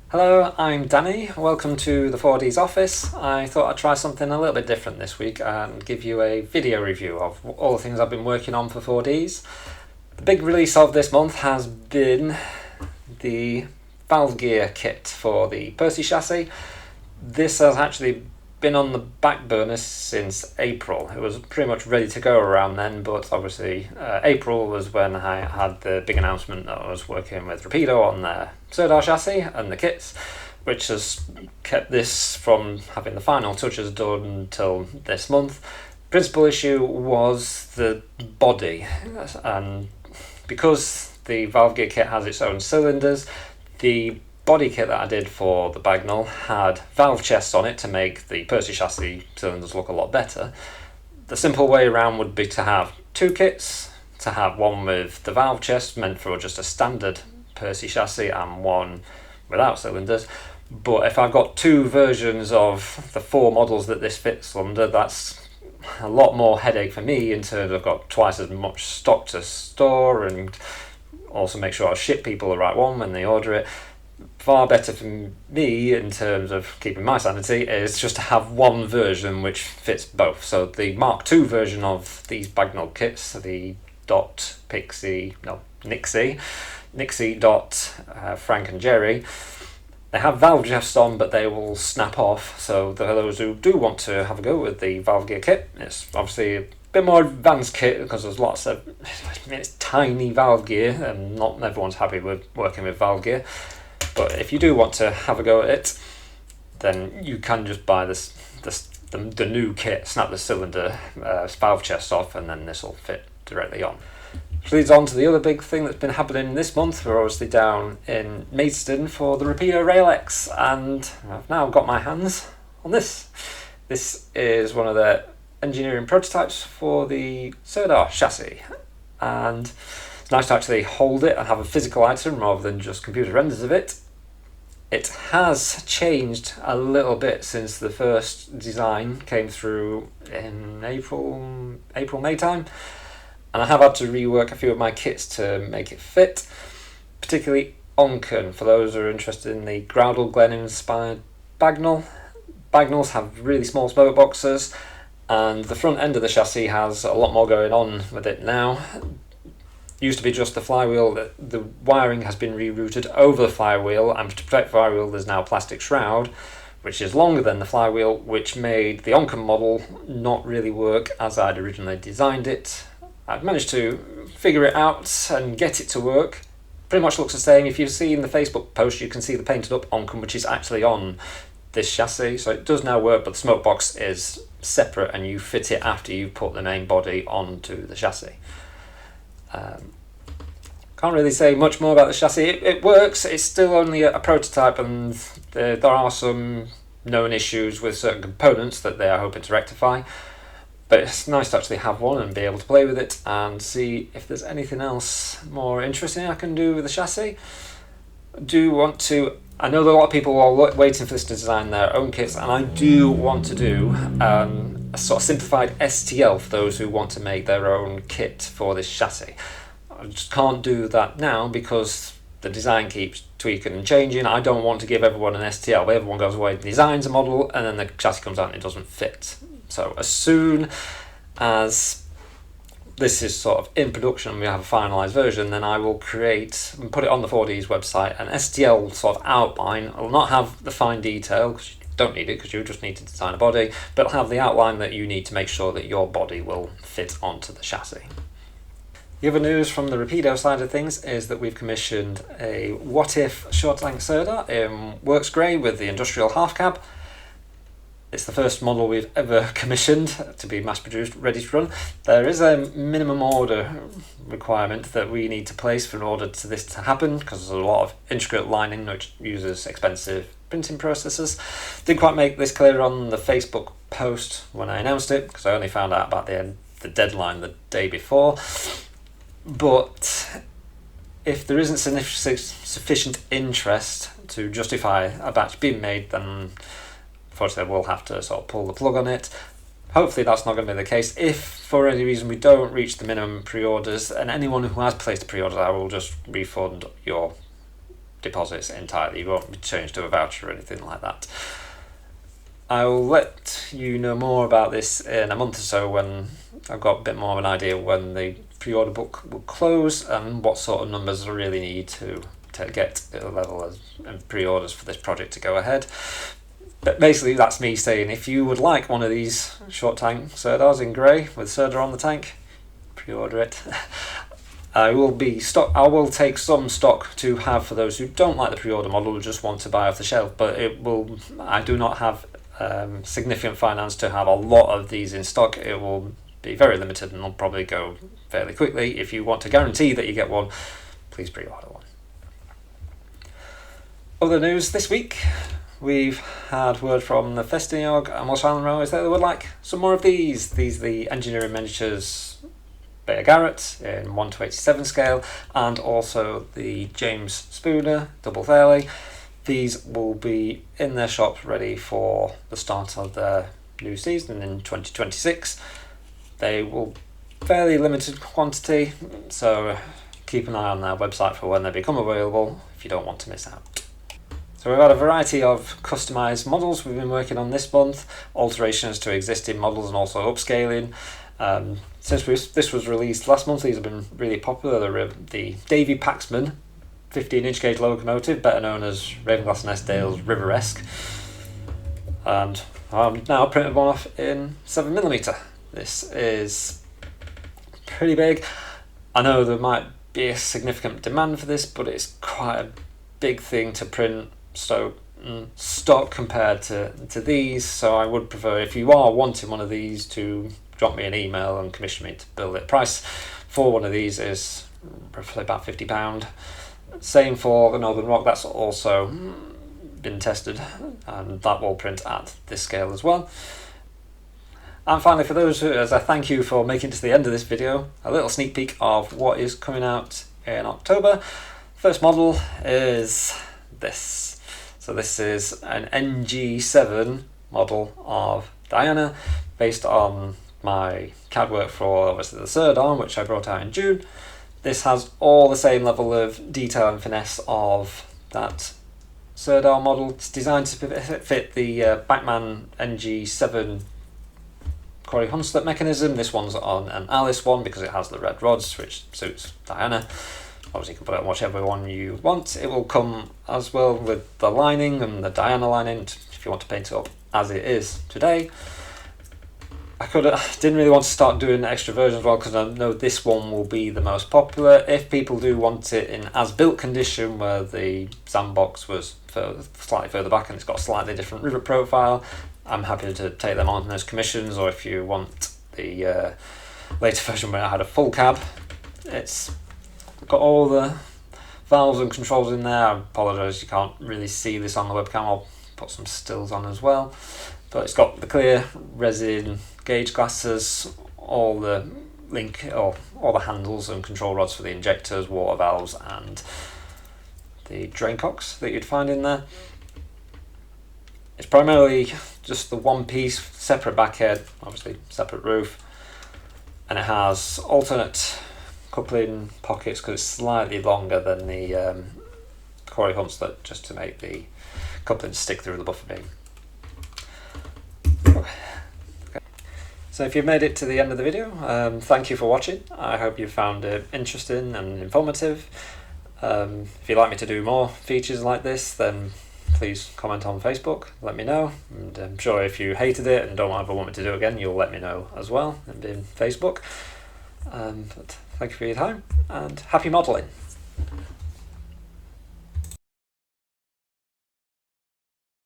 Hello, I'm Danny. Welcome to the Fourdees office. I thought I'd try something a little bit different this week and give you a video review of all the things I've been working on for Fourdees. The big release of this month has been the valve gear kit for the Percy chassis. This has actually been on the back burner since April. It was pretty much ready to go around then, but obviously April was when I had the big announcement that I was working with Rapido on their Sodar chassis and the kits, which has kept this from having the final touches done until this month. Principal issue was the body, and because the valve gear kit has its own cylinders, the body kit that I did for the Bagnall had valve chests on it to make the Percy chassis cylinders look a lot better. The simple way around would be to have two kits, to have one with the valve chest meant for just a standard Percy chassis and one without cylinders. But if I've got two versions of the four models that this fits under, that's a lot more headache for me in terms of I've got twice as much stock to store and also make sure I ship people the right one when they order it. Far better for me in terms of keeping my sanity is just to have one version which fits both. So the Mark II version of these Bagnall kits, the Nixie dot Frank and Jerry, they have valve chests on, but they will snap off. So those who do want to have a go with the valve gear kit, it's obviously a bit more advanced kit because there's lots of, it's tiny valve gear and not everyone's happy with working with valve gear. But if you do want to have a go at it, then you can just buy the new kit, snap the cylinder valve chest off, and then this will fit directly on. Which leads on to the other big thing that's been happening this month. We're obviously down in Maidstone for the Rapido Rail X, and I've now got my hands on this. This is one of the engineering prototypes for the Sodar chassis, and it's nice to actually hold it and have a physical item rather than just computer renders of it. It has changed a little bit since the first design came through in May time, and I have had to rework a few of my kits to make it fit, particularly Onken, for those who are interested in the Groudle Glen inspired Bagnall. Bagnalls have really small smoke boxes, and the front end of the chassis has a lot more going on with it now. Used to be just the flywheel. The wiring has been rerouted over the flywheel, and to protect the flywheel there's now a plastic shroud which is longer than the flywheel, which made the Onken model not really work as I'd originally designed it. I've managed to figure it out and get it to work. Pretty much looks the same. If you've seen the Facebook post, you can see the painted up Onken which is actually on this chassis, so it does now work, but the smoke box is separate and you fit it after you put the main body onto the chassis. Can't really say much more about the chassis. It works. It's still only a prototype, and there are some known issues with certain components that they are hoping to rectify. But it's nice to actually have one and be able to play with it and see if there's anything else more interesting I can do with the chassis. I know that a lot of people are waiting for this to design their own kits, and I do want to do a sort of simplified STL for those who want to make their own kit for this chassis. I just can't do that now because the design keeps tweaking and changing. I don't want to give everyone an STL where everyone goes away and designs a model and then the chassis comes out and it doesn't fit. So as soon as this is sort of in production and we have a finalised version, then I will create and put it on the Fourdees website an STL sort of outline. I will not have the fine detail because you don't need it because you just need to design a body, but it'll have the outline that you need to make sure that your body will fit onto the chassis. The other news from the Rapido side of things is that we've commissioned a What If short length Sodar in Works Grey with the industrial half cab. It's the first model we've ever commissioned to be mass produced, ready to run. There is a minimum order requirement that we need to place in order for this to happen because there's a lot of intricate lining which uses expensive printing processes. Didn't quite make this clear on the Facebook post when I announced it because I only found out about the deadline the day before. But if there isn't sufficient interest to justify a batch being made, then unfortunately we'll have to sort of pull the plug on it. Hopefully that's not going to be the case. If for any reason we don't reach the minimum pre-orders, and anyone who has placed a pre-order, I will just refund your deposits entirely. You won't be changed to a voucher or anything like that. I will let you know more about this in a month or so when I've got a bit more of an idea when the pre-order book will close and what sort of numbers I really need to get at a level of pre-orders for this project to go ahead. But basically that's me saying if you would like one of these short tank Sodars in grey with Sodar on the tank, pre-order it. I will take some stock to have for those who don't like the pre-order model or just want to buy off the shelf, but I do not have significant finance to have a lot of these in stock. It will be very limited and will probably go fairly quickly. If you want to guarantee that you get one, please pre-order one. Other news this week, we've had word from the Festiniog and Welsh Island Railways that they would like some more of these. These are the engineering miniatures Beta Garrett in 1:87 scale, and also the James Spooner double fairley. These will be in their shop ready for the start of their new season in 2026. They will fairly limited quantity, so keep an eye on their website for when they become available if you don't want to miss out. So we've had a variety of customised models we've been working on this month, alterations to existing models and also upscaling. Since this was released last month, these have been really popular. The Davy Paxman 15-inch gauge locomotive, better known as Ravenglass and Eskdale's River-esque, and I'm now printed one off in 7mm. This is pretty big. I know there might be a significant demand for this, but it's quite a big thing to print stock compared to these, so I would prefer, if you are wanting one of these, to drop me an email and commission me to build it. Price for one of these is roughly about £50. Same for the Northern Rock, that's also been tested and that will print at this scale as well. And finally, for those who, as I thank you for making it to the end of this video, a little sneak peek of what is coming out in October. First model is this. So this is an NG7 model of Diana, based on my CAD work for obviously the Sodar, which I brought out in June. This has all the same level of detail and finesse of that Sodar model. It's designed to fit the Backman NG7 Quarry Hunslet mechanism. This one's on an Alice one because it has the red rods, which suits Diana. Obviously you can put it on whichever one you want. It will come as well with the lining and the Diana lining if you want to paint it up as it is today. I didn't really want to start doing extra versions as well because I know this one will be the most popular. If people do want it in as-built condition where the sandbox was slightly further back and it's got a slightly different rivet profile, I'm happy to take them on as commissions, or if you want the later version where I had a full cab, it's got all the valves and controls in there. I apologise you can't really see this on the webcam, I'll put some stills on as well. But it's got the clear resin gauge glasses, all the all the handles and control rods for the injectors, water valves and the drain cocks that you'd find in there. It's primarily just the one piece, separate backhead, obviously separate roof, and it has alternate coupling pockets because it's slightly longer than the Quarry Hunslet, just to make the coupling stick through the buffer beam. Okay. So if you've made it to the end of the video, thank you for watching. I hope you found it interesting and informative. If you'd like me to do more features like this, then please comment on Facebook, let me know, and I'm sure if you hated it and don't ever want me to do it again, you'll let me know as well in Facebook. But thank you for your time and happy modelling.